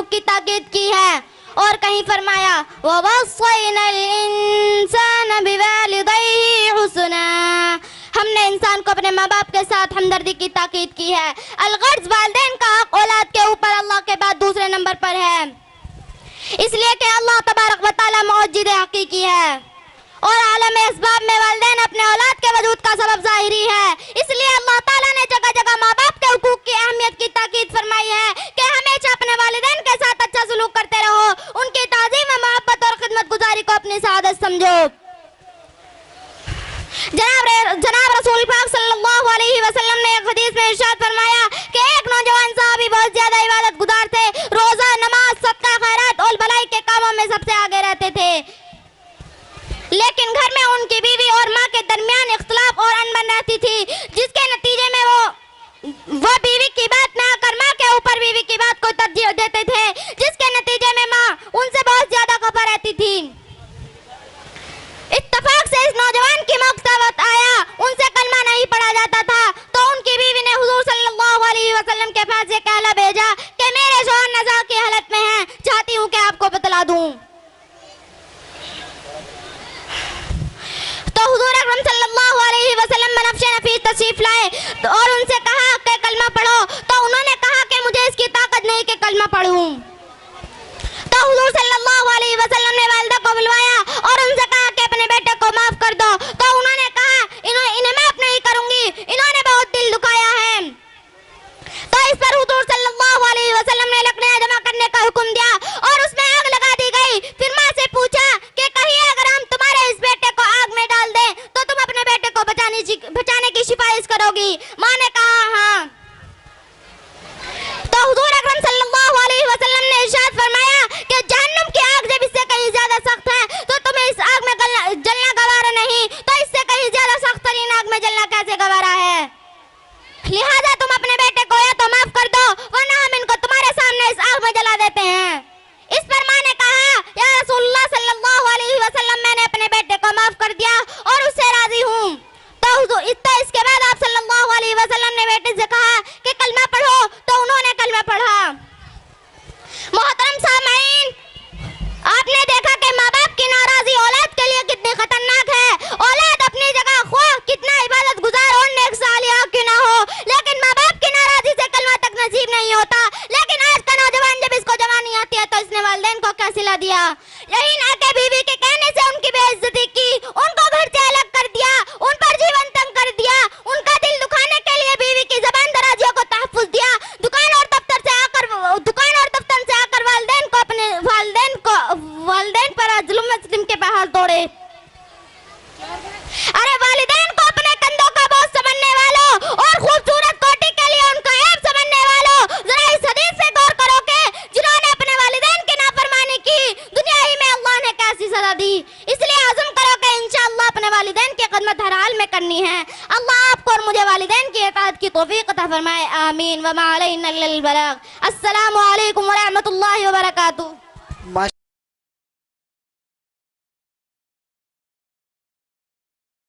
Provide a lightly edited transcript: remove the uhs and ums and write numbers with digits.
मारूफ की ताकीद की है। और कहीं फरमाया ववस्सैनल इंसान बिवालिदैहि हुस्ना, हमने इंसान को अपने माँ बाप के साथ हमदर्दी की ताकीद की है। अलगर्ज वालिदैन का हक औलाद के ऊपर अल्लाह के बाद दूसरे नंबर पर है, इसलिए कि अल्लाह तबारक व तआला मौजूद हकीकी है और आलम असबाब में वालिदैन अपने औलाद के वजूद का सबब ज़ाहिरी है। इसलिए अल्लाह ताला ने जगह जगह माँ बाप के हुकूक की अहमियत की ताकीद फरमाई है कि हमेशा अपने वालिदैन के साथ अच्छा सलूक करते रहो, उनकी ताज़ीम, मोहब्बत और खिदमत गुजारी को अपनी सआदत समझो। जनाब रसूल पाक सल्लल्लाहु अलैहि वसल्लम ने एक हदीस में इरशाद फरमाया कि एक नौजवान साहबी बहुत ज्यादा इबादत गुजार थे, रोजा, नमाज, सदका, खैरात और भलाई के कामों में सबसे आगे रहते थे, लेकिन घर में उनकी बीवी और माँ के दरमियान इख्तिलाफ और अनबन रहती थी, जिसके नतीजे में वो बीवी की बात ना कर माँ के ऊपर बीवी की बात को तरजीह देते थे, जिसके नतीजे में माँ उनसे बहुत ज्यादा खफा रहती थी। इत्तफाक से इस नौजवान की मौक़िफ़त आया, उनसे कलमा नहीं पढ़ा जाता था, तो उनकी बीवी ने हुज़ूर सल्लल्लाहु अलैहि वसल्लम के पास ये कहला भेजा कि मेरे शौहर नज़ा की हालत में हैं, चाहती हूँ कि आपको बतला दूँ। तो हुज़ूर अकरम सल्लल्लाहु अलैहि वसल्लम बनफ़शे नफ़ीस तशरीफ लाए और उनसे कहा कि कलमा पढ़ो, तो उन्होंने कहा कि मुझे इसकी ताकत नहीं कि कलमा पढ़ूं। तो हुज़ूर सल्लल्लाहु अलैहि वसल्लम ने वालिदा को बुलवाया और उनसे कहा कि अपने बेटे को माफ कर दो, तो उन्होंने कहा इन्हें माफ नहीं करूंगी, इन्होंने बहुत दिल दुखाया है। तो इस पर हुज़ूर सल्लल्लाहु अलैहि वसल्लम ने लकड़ियां जमा करने का हुक्म दिया और उसमें आग लगा दी गई। फिर माँ से पूछा कि कहिए अगर हम तुम्हारे इस बेटे को आग में डाल दें तो तुम अपने बेटे को बचाने की सिफारिश करोगी? माँ ने कहा हाँ। तो हुज़ूर अकरम सल्लल्लाहु अलैहि वसल्लम ने इरशाद फरमाया कि जहन्नुम की आग जब इससे कहीं ज्यादा सख्त है तो तुम्हें इस आग में जलना गवारा नहीं, तो इससे कहीं ज्यादा सख्त तरीन आग में जलना कैसे गवारा है? लिहाजा तुम अपने बेटे को या तो माफ कर दो वरना हम इनको तुम्हारे सामने इस आग में जला देते हैं। इस पर माँ ने कहा या रसूलुल्लाह सल्लल्लाहु अलैहि वसल्लम, मैंने अपने बेटे को माफ कर दिया और उससे राजी हूँ। तो इसके बाद आप सल्लल्लाहु अलैहि वसल्लम ने बेटे से कहा कि कलमा पढ़ो, तो उन्होंने कलमा पढ़ा। मोहतरम सामईन, आपने देखा कि माँ बाप की नाराजी औलाद के लिए कितनी खतरनाक है। औलाद अपनी जगह ख्वाह कितना इबादत गुजार और नेक सालिहा क्यों ना हो, लेकिन माँ बाप की नाराजी से कलमा तक नसीब नहीं होता। लेकिन आज का नौजवान जब इसको जवानी आती है तो इसने वालिदैन को क्या सिला दिया? यही ना कि बीवी के कहने से उनकी बेइज्जती की, उनको घर से अलग कर दिया, उन पर जीवन तंग कर दिया, उनका दिल दुखाने के लिए बीवी की ज़बान दराजियों को तहफ़्फ़ुज़ दिया, दुकान और दफ्तर से आकर वालिदैन पर जुल्म सितम के बहाल तोड़े। अरे वालिदैन को अपने कंधों का बोझ समझने वालों और खूबसूरत कोटी के लिए उनका ऐब समझने वालों, जरा इस हदीस से गौर करो कि जिन्होंने अपने वालिदैन की नाफरमानी की दुनिया ही में अल्लाह ने कैसी सजा दी। इसलिए आज़म करो कि इंशाअल्लाह अपने वालिदैन की खिदमत हर हाल में करनी है। अल्लाह आपको और मुझे वालिदैन की इताअत की तौफीक अता फरमाए, आमीन। व मा अलैना इल्लल बलाग। अस्सलामु अलैकुम व रहमतुल्लाहि व बरकातुहू।